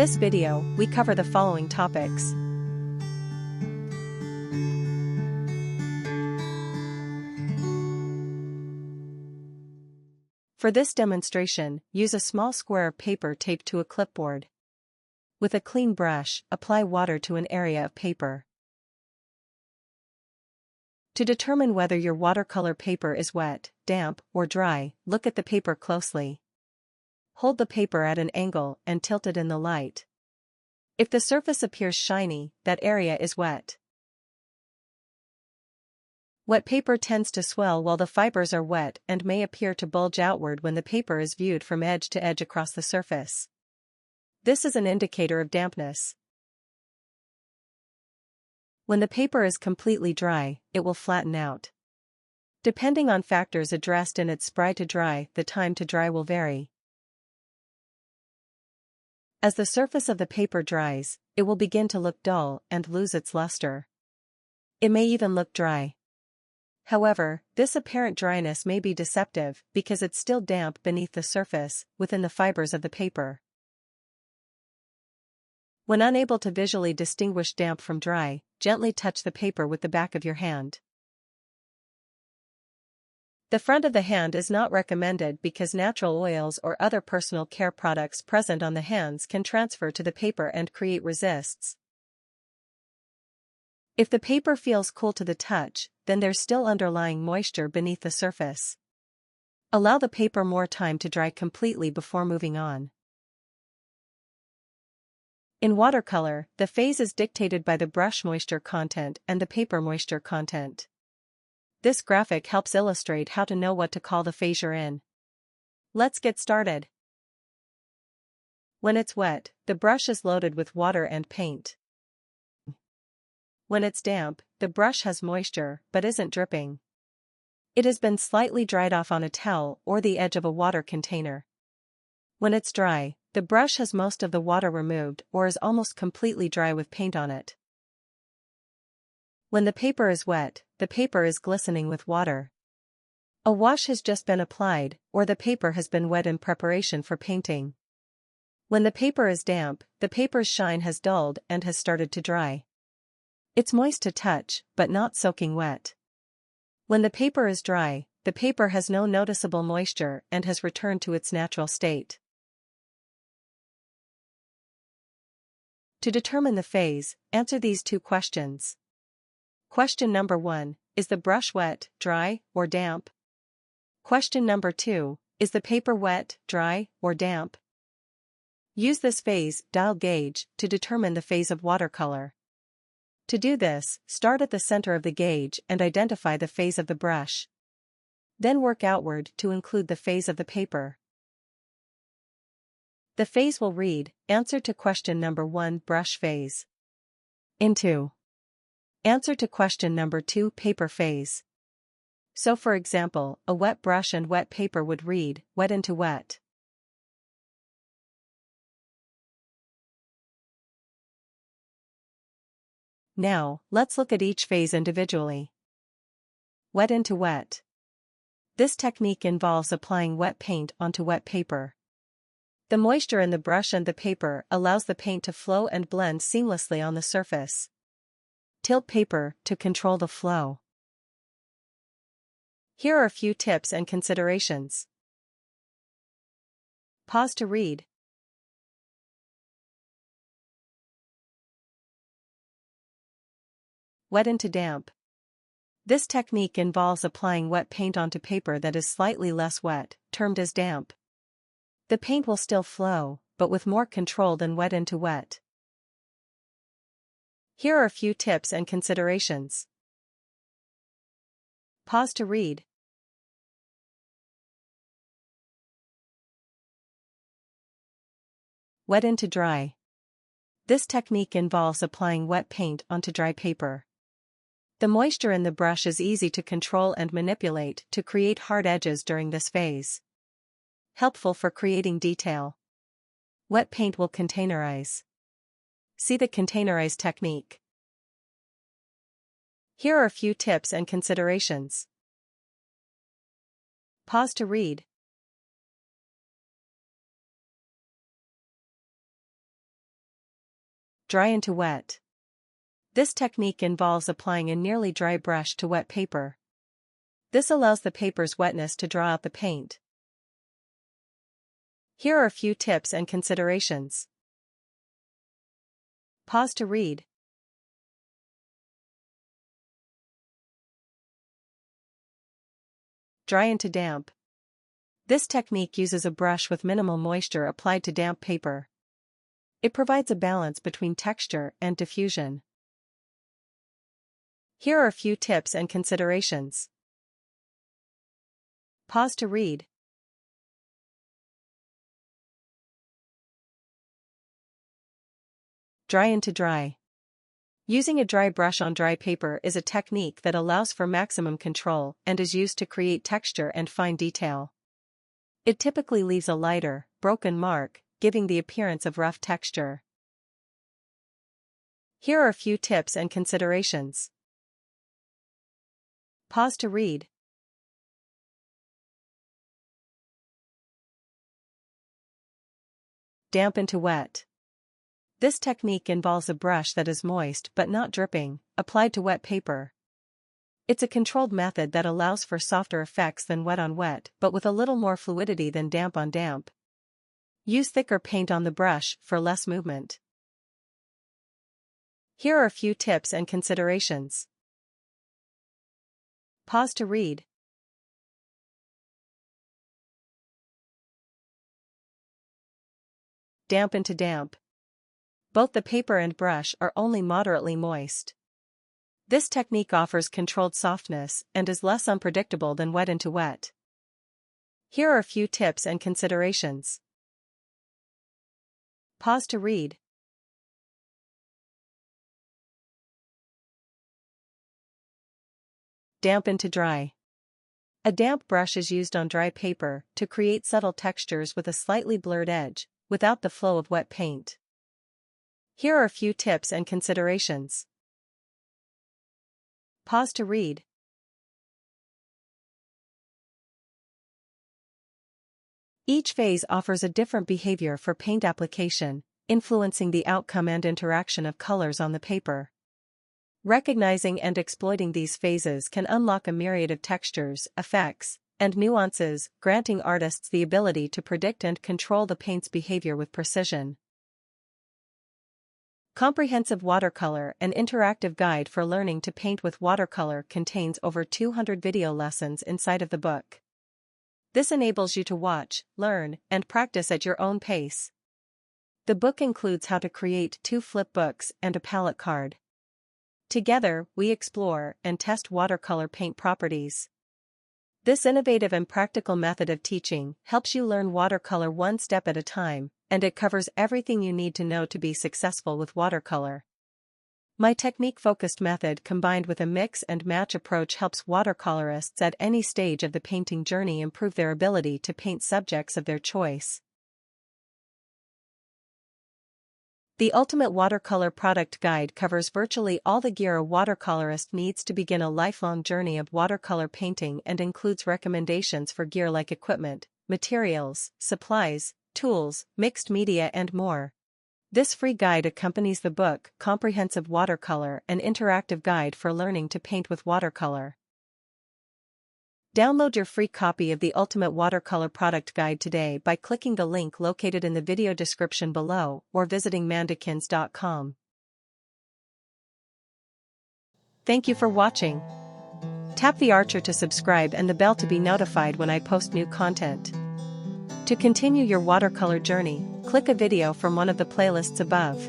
this video, we cover the following topics. For this demonstration, use a small square of paper taped to a clipboard. With a clean brush, apply water to an area of paper. To determine whether your watercolor paper is wet, damp, or dry, look at the paper closely. Hold the paper at an angle and tilt it in the light. If the surface appears shiny, that area is wet. Wet paper tends to swell while the fibers are wet and may appear to bulge outward when the paper is viewed from edge to edge across the surface. This is an indicator of dampness. When the paper is completely dry, it will flatten out. Depending on factors addressed in its spray to dry, the time to dry will vary. As the surface of the paper dries, it will begin to look dull and lose its luster. It may even look dry. However, this apparent dryness may be deceptive because it's still damp beneath the surface, within the fibers of the paper. When unable to visually distinguish damp from dry, gently touch the paper with the back of your hand. The front of the hand is not recommended because natural oils or other personal care products present on the hands can transfer to the paper and create resists. If the paper feels cool to the touch, then there's still underlying moisture beneath the surface. Allow the paper more time to dry completely before moving on. In watercolor, the phase is dictated by the brush moisture content and the paper moisture content. This graphic helps illustrate how to know what to call the phase you're in. Let's get started. When it's wet, the brush is loaded with water and paint. When it's damp, the brush has moisture but isn't dripping. It has been slightly dried off on a towel or the edge of a water container. When it's dry, the brush has most of the water removed or is almost completely dry with paint on it. When the paper is wet, the paper is glistening with water. A wash has just been applied, or the paper has been wet in preparation for painting. When the paper is damp, the paper's shine has dulled and has started to dry. It's moist to touch, but not soaking wet. When the paper is dry, the paper has no noticeable moisture and has returned to its natural state. To determine the phase, answer these two questions. Question number 1, is the brush wet, dry, or damp? Question number 2, is the paper wet, dry, or damp? Use this phase dial gauge to determine the phase of watercolor. To do this, start at the center of the gauge and identify the phase of the brush. Then work outward to include the phase of the paper. The phase will read, answer to question number 1 brush phase. Into. Answer to question number 2 paper phase. So for example, a wet brush and wet paper would read, wet into wet. Now, let's look at each phase individually. Wet into wet. This technique involves applying wet paint onto wet paper. The moisture in the brush and the paper allows the paint to flow and blend seamlessly on the surface. Tilt paper to control the flow. Here are a few tips and considerations. Pause to read. Wet into damp. This technique involves applying wet paint onto paper that is slightly less wet, termed as damp. The paint will still flow, but with more control than wet into wet. Here are a few tips and considerations. Pause to read. Wet into dry. This technique involves applying wet paint onto dry paper. The moisture in the brush is easy to control and manipulate to create hard edges during this phase. Helpful for creating detail. Wet paint will containerize. See the containerize technique. Here are a few tips and considerations. Pause to read. dry into wet. This technique involves applying a nearly dry brush to wet paper. This allows the paper's wetness to draw out the paint. Here are a few tips and considerations. Pause to read. Dry into damp. This technique uses a brush with minimal moisture applied to damp paper. It provides a balance between texture and diffusion. Here are a few tips and considerations. Pause to read. Dry into dry. Using a dry brush on dry paper is a technique that allows for maximum control and is used to create texture and fine detail. It typically leaves a lighter, broken mark, giving the appearance of rough texture. Here are a few tips and considerations. Pause to read. Damp into wet. This technique involves a brush that is moist but not dripping, applied to wet paper. It's a controlled method that allows for softer effects than wet on wet, but with a little more fluidity than damp on damp. Use thicker paint on the brush for less movement. Here are a few tips and considerations. Pause to read. Damp into damp. Both the paper and brush are only moderately moist. This technique offers controlled softness and is less unpredictable than wet into wet. Here are a few tips and considerations. Pause to read. Damp into dry. A damp brush is used on dry paper to create subtle textures with a slightly blurred edge, without the flow of wet paint. Here are a few tips and considerations. Pause to read. Each phase offers a different behavior for paint application, influencing the outcome and interaction of colors on the paper. Recognizing and exploiting these phases can unlock a myriad of textures, effects, and nuances, granting artists the ability to predict and control the paint's behavior with precision. Comprehensive Watercolor, an interactive guide for learning to paint with watercolor, contains over 200 video lessons inside of the book. This enables you to watch, learn, and practice at your own pace. The book includes how to create 2 flip books and a palette card. Together, we explore and test watercolor paint properties. This innovative and practical method of teaching helps you learn watercolor one step at a time, and it covers everything you need to know to be successful with watercolor. My technique-focused method combined with a mix-and-match approach helps watercolorists at any stage of the painting journey improve their ability to paint subjects of their choice. The Ultimate Watercolor Product Guide covers virtually all the gear a watercolorist needs to begin a lifelong journey of watercolor painting and includes recommendations for gear like equipment, materials, supplies, tools, mixed media and more. This free guide accompanies the book, Comprehensive Watercolor, an interactive guide for learning to paint with watercolor. Download your free copy of the Ultimate Watercolor Product Guide today by clicking the link located in the video description below or visiting mandikins.com. Thank you for watching. Tap the archer to subscribe and the bell to be notified when I post new content. To continue your watercolor journey, click a video from one of the playlists above.